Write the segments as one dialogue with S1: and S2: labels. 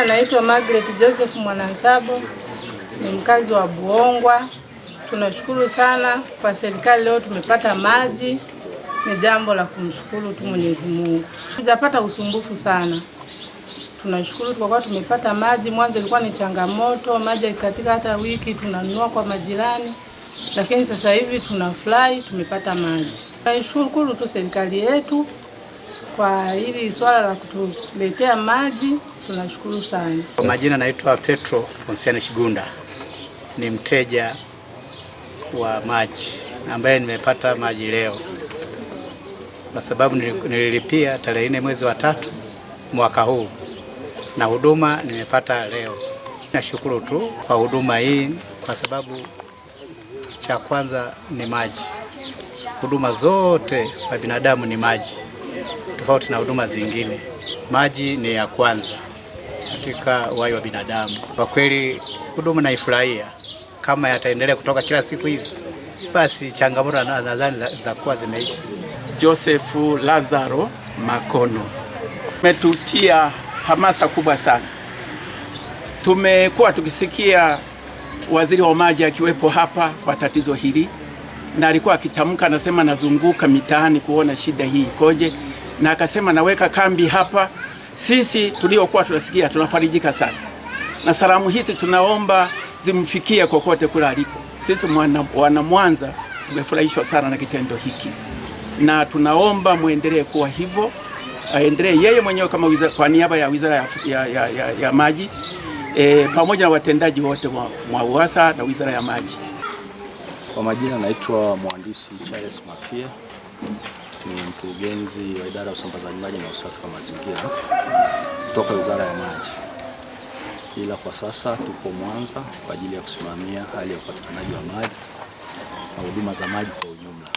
S1: naitwa Margaret Joseph Mwanansabo, ni mkazi wa Buongwa. Tunashukuru sana kwa serikali, leo tumepata maji. Ni jambo la kumshukuru tu Mwenyezi Mungu. Tujapata usumbufu sana. Tunashukuru kwa kuwa tumepata maji. Mwanzo ilikuwa ni changamoto, maji katika hata wiki tunanunua kwa majirani. Lakini sasa hivi tunafurahi tumepata maji. Tunashukuru tu serikali yetu kwa hili swala la kutuletea maji, tunashukuru sana.
S2: Kwa majina naitwa Petro Ponsiano Shigunda. Ni mteja wa maji ambaye nimepata maji leo. Kwa sababu nililipia tarehe 4 mwezi wa 3 mwaka huu na huduma nimepata leo. Nashukuru tu kwa huduma hii kwa sababu cha kwanza ni maji. Huduma zote kwa binadamu ni maji. Tofauti na huduma zingine, maji ni ya kwanza katika uhai wa binadamu. Kwa kweli huduma naifurahia. Kama yataendelea kutoka kila siku hivi, basi changamoto nadhani zitakuwa zimeisha.
S3: Joseph Lazaro Makono. Umetutia hamasa kubwa sana. Tumekuwa tukisikia waziri wa maji akiwepo hapa kwa tatizo hili, na alikuwa akitamka, anasema nazunguka mitaani kuona shida hii ikoje, na akasema naweka kambi hapa. Sisi tuliokuwa tunasikia tunafarijika sana, na salamu hizi tunaomba zimfikie kokote kule aliko. Sisi wana Mwanza tumefurahishwa sana na kitendo hiki, na tunaomba muendelee kuwa hivyo. Aendelee yeye mwenyewe kama wizara, kwa niaba ya wizara ya maji pamoja na watendaji wote wa UWASA na wizara ya maji.
S4: Kwa majina naitwa Mhandisi Charles Mafia, ni mkurugenzi wa idara ya usambazaji maji na usafi wa mazingira kutoka wizara ya maji. Ila kwa sasa tupo Mwanza kwa ajili ya kusimamia hali ya upatikanaji wa maji na huduma za maji kwa ujumla.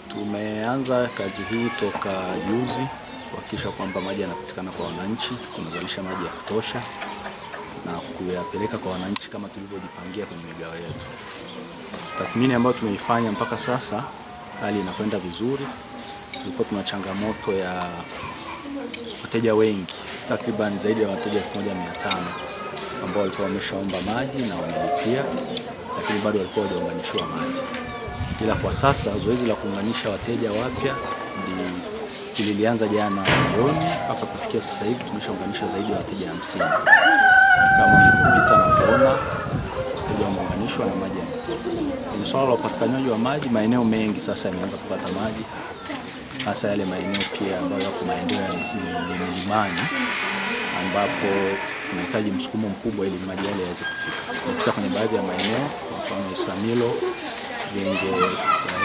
S4: Tumeanza kazi hii toka juzi kuhakikisha kwamba maji yanapatikana kwa wananchi, tunazalisha maji ya kutosha na kuyapeleka kwa wananchi kama tulivyojipangia kwenye migao yetu. Tathmini ambayo tumeifanya mpaka sasa, hali inakwenda vizuri. Tulikuwa tuna changamoto ya wateja wengi, takriban zaidi ya wateja 1500 ambao walikuwa wameshaomba maji na wamelipia, lakini bado walikuwa hawajaunganishwa maji. Ila kwa sasa zoezi la kuunganisha wateja wapya lilianza jana jioni, mpaka kufikia sasa hivi tumeshaunganisha zaidi ya wateja 50. Kama mlipita na kuona wateja wameunganishwa na maji. Ni swala la upatikanaji wa maji, maeneo mengi sasa yameanza kupata maji, hasa yale maeneo pia ambayo yako maeneo ya milimani ambapo tunahitaji msukumo mkubwa ili maji yale yaweze kufika. Tunapita kwenye baadhi ya maeneo, kwa mfano Isamilo, Genge ya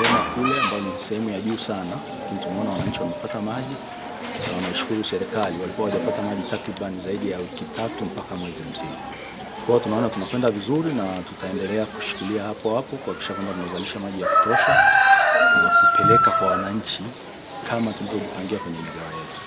S4: Hema kule ambayo ni sehemu ya juu sana, lakini tumeona wananchi wamepata maji na wanashukuru serikali. Walikuwa hawajapata maji takriban zaidi ya wiki 3 mpaka mwezi mzima. Kwa hiyo tunaona tunakwenda vizuri na tutaendelea kushikilia hapo kuhakikisha kwamba tunazalisha maji ya kutosha na kupeleka kwa wananchi kama tulivyojipangia kwenye migao yetu.